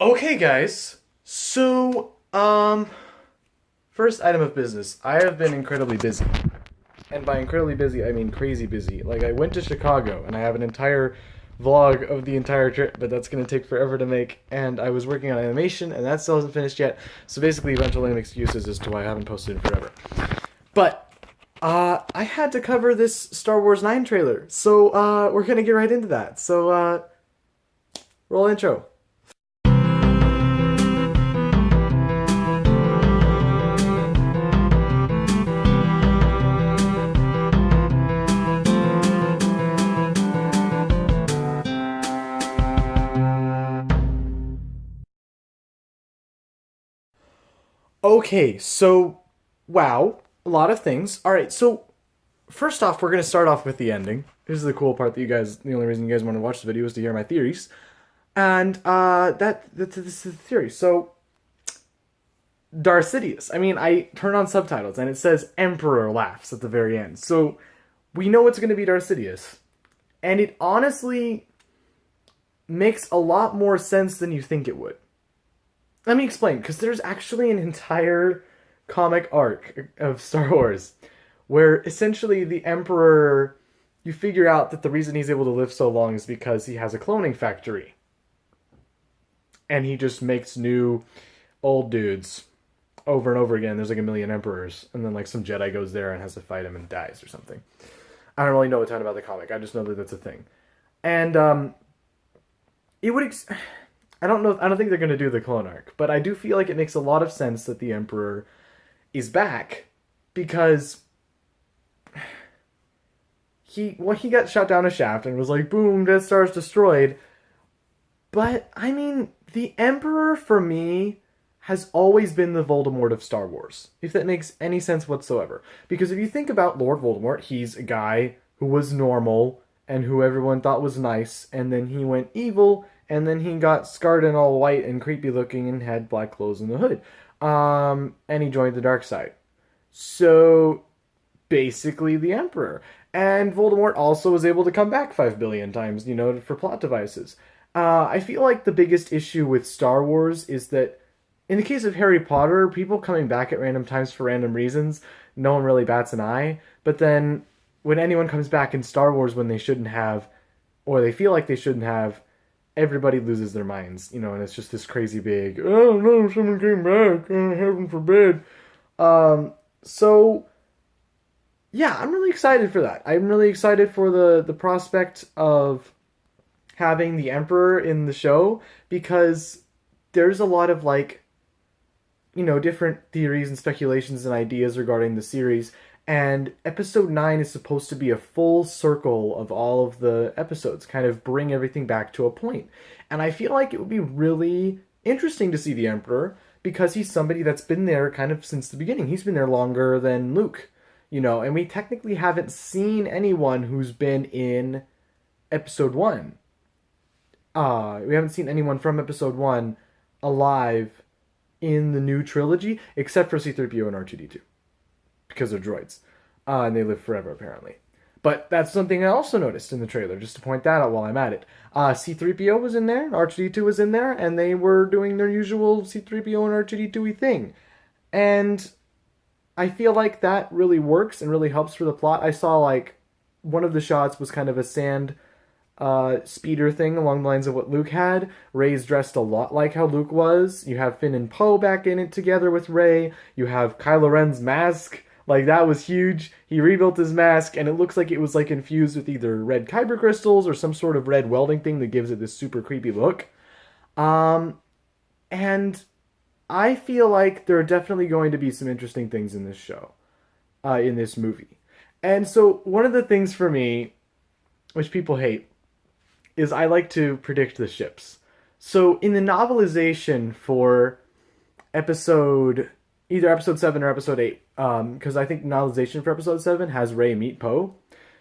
Okay, guys. First item of business. I have been incredibly busy. And by incredibly busy, I mean crazy busy. Like, I went to Chicago, and I have an entire vlog of the entire trip, but that's going to take forever to make. And I was working on animation, and that still hasn't finished yet. So basically, a bunch of lame excuses as to why I haven't posted in forever. But, I had to cover this Star Wars 9 trailer. So, we're going to get right into that. So, roll intro. Okay, so wow, a lot of things. All right, so first off, we're gonna start off with the ending. This is the cool part that the only reason you guys want to watch the video is to hear my theories, and this is the theory. So Darth Sidious. I mean, I turn on subtitles and it says Emperor laughs at the very end, so we know it's gonna be Darth Sidious, and it honestly makes a lot more sense than you think it would. Let me explain, because there's actually an entire comic arc of Star Wars where essentially the Emperor, you figure out that the reason he's able to live so long is because he has a cloning factory. And he just makes new old dudes over and over again. There's like a million Emperors. And then like some Jedi goes there and has to fight him and dies or something. I don't really know a ton about the comic. I just know that that's a thing. And it would... I don't know. I don't think they're going to do the clone arc, but I do feel like it makes a lot of sense that the Emperor is back because he got shot down a shaft and was like, boom, Death Star's destroyed. But I mean, the Emperor for me has always been the Voldemort of Star Wars, if that makes any sense whatsoever. Because if you think about Lord Voldemort, he's a guy who was normal and who everyone thought was nice, and then he went evil, and then he got scarred and all white and creepy looking and had black clothes and the hood. And he joined the dark side. So, basically the Emperor. And Voldemort also was able to come back 5 billion times, for plot devices. I feel like the biggest issue with Star Wars is that, in the case of Harry Potter, people coming back at random times for random reasons, no one really bats an eye. But then, when anyone comes back in Star Wars when they shouldn't have, or they feel like they shouldn't have, everybody loses their minds, and it's just this crazy big, oh no, someone came back, heaven forbid. So, yeah, I'm really excited for that. I'm really excited for the prospect of having the Emperor in the show, because there's a lot of, different theories and speculations and ideas regarding the series, and episode 9 is supposed to be a full circle of all of the episodes, kind of bring everything back to a point. And I feel like it would be really interesting to see the Emperor, because he's somebody that's been there kind of since the beginning. He's been there longer than Luke, and we technically haven't seen anyone who's been in episode 1. We haven't seen anyone from episode 1 alive in the new trilogy, except for C-3PO and R2-D2. Because they're droids. And they live forever, apparently. But that's something I also noticed in the trailer, just to point that out while I'm at it. C-3PO was in there, R2-D2 was in there, and they were doing their usual C-3PO and R2-D2-y thing. And I feel like that really works and really helps for the plot. I saw, one of the shots was kind of a sand speeder thing along the lines of what Luke had. Rey's dressed a lot like how Luke was. You have Finn and Poe back in it together with Rey. You have Kylo Ren's mask. That was huge. He rebuilt his mask, and it looks like it was, infused with either red kyber crystals or some sort of red welding thing that gives it this super creepy look. And I feel like there are definitely going to be some interesting things in this show, in this movie. And so, one of the things for me, which people hate, is I like to predict the ships. So, in the novelization for either episode 7 or episode 8, because I think novelization for episode 7 has Rey meet Poe,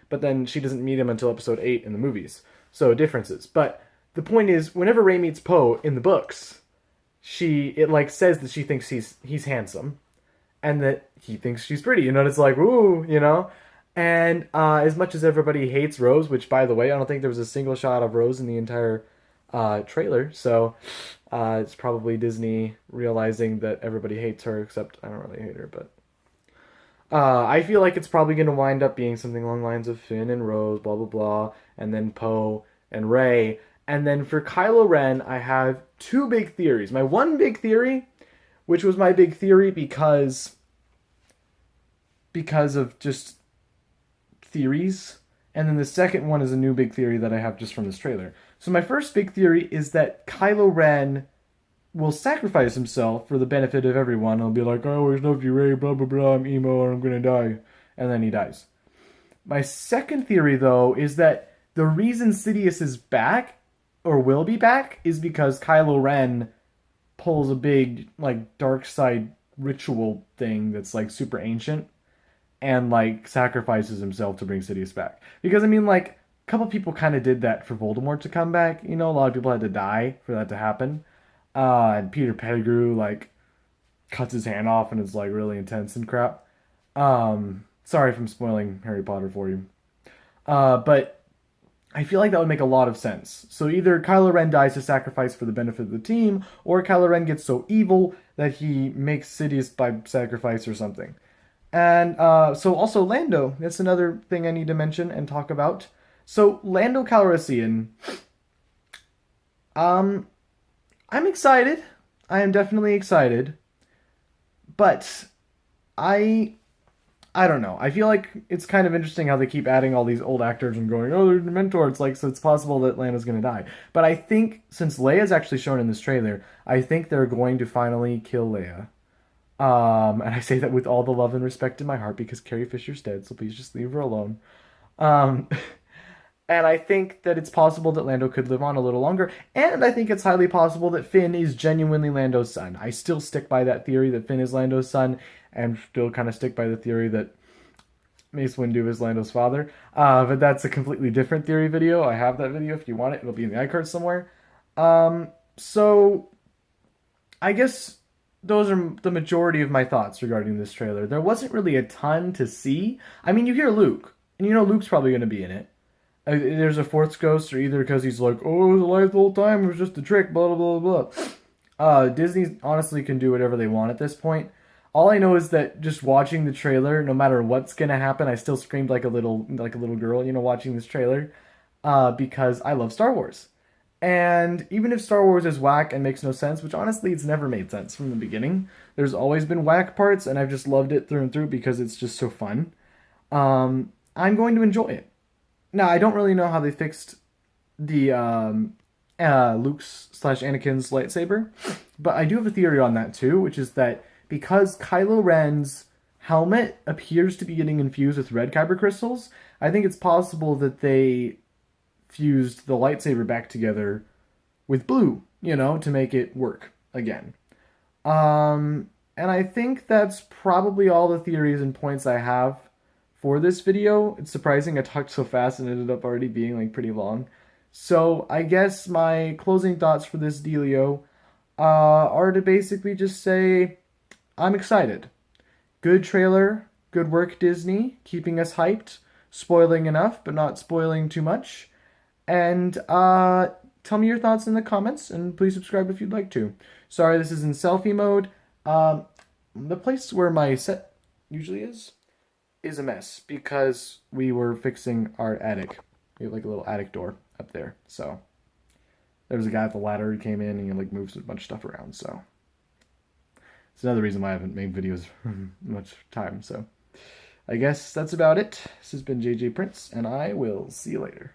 but then she doesn't meet him until episode 8 in the movies. So differences. But the point is, whenever Rey meets Poe in the books, it says that she thinks he's handsome, and that he thinks she's pretty, and it's like, ooh, And as much as everybody hates Rose, which by the way, I don't think there was a single shot of Rose in the entire trailer, so It's probably Disney realizing that everybody hates her, except I don't really hate her, but I feel like it's probably going to wind up being something along the lines of Finn and Rose, blah blah blah, and then Poe and Rey. And then for Kylo Ren, I have two big theories. My one big theory, which was my big theory because of just theories, and then the second one is a new big theory that I have just from this trailer. So my first big theory is that Kylo Ren will sacrifice himself for the benefit of everyone. He'll be like, I always loved you, Rey, blah, blah, blah, I'm emo, or I'm gonna die. And then he dies. My second theory, though, is that the reason Sidious is back, or will be back, is because Kylo Ren pulls a big, like, dark side ritual thing that's, like, super ancient, and, like, sacrifices himself to bring Sidious back. Because, I mean, like, a couple people kind of did that for Voldemort to come back. You know, a lot of people had to die for that to happen. And Peter Pettigrew like cuts his hand off and it's like really intense and crap. Sorry if I'm spoiling Harry Potter for you. But I feel like that would make a lot of sense. So either Kylo Ren dies to sacrifice for the benefit of the team, or Kylo Ren gets so evil that he makes Sidious by sacrifice or something. And so also Lando, that's another thing I need to mention and talk about. So Lando Calrissian, I'm excited. I am definitely excited. But I don't know. I feel like it's kind of interesting how they keep adding all these old actors and going, oh, they're the mentor. It's like, so it's possible that Lando's going to die. But I think, since Leia's actually shown in this trailer, I think they're going to finally kill Leia. And I say that with all the love and respect in my heart because Carrie Fisher's dead, so please just leave her alone. Um, And I think that it's possible that Lando could live on a little longer. And I think it's highly possible that Finn is genuinely Lando's son. I still stick by that theory that Finn is Lando's son. And still kind of stick by the theory that Mace Windu is Lando's father. But that's a completely different theory video. I have that video if you want it. It'll be in the iCard somewhere. So I guess those are the majority of my thoughts regarding this trailer. There wasn't really a ton to see. I mean, you hear Luke. And you know Luke's probably going to be in it. There's a Force Ghost, or either because he's like, oh, it was alive the whole time, it was just a trick, blah, blah, blah, blah. Disney honestly can do whatever they want at this point. All I know is that just watching the trailer, no matter what's gonna happen, I still screamed like a little girl, you know, watching this trailer, because I love Star Wars. And even if Star Wars is whack and makes no sense, which honestly it's never made sense from the beginning, there's always been whack parts, and I've just loved it through and through because it's just so fun. I'm going to enjoy it. Now, I don't really know how they fixed the Luke's / Anakin's lightsaber, but I do have a theory on that too, which is that because Kylo Ren's helmet appears to be getting infused with red kyber crystals, I think it's possible that they fused the lightsaber back together with blue, you know, to make it work again. And I think that's probably all the theories and points I have for this video. It's surprising I talked so fast and ended up already being like pretty long. So I guess my closing thoughts for this dealio are to basically just say I'm excited. Good trailer, good work Disney, keeping us hyped, spoiling enough but not spoiling too much. And tell me your thoughts in the comments and please subscribe if you'd like to. Sorry, this is in selfie mode. The place where my set usually is a mess because we were fixing our attic. We have like a little attic door up there. So there was a guy at the ladder who came in and he like moves a bunch of stuff around. So it's another reason why I haven't made videos for much time. So I guess that's about it. This has been JJ Prince and I will see you later.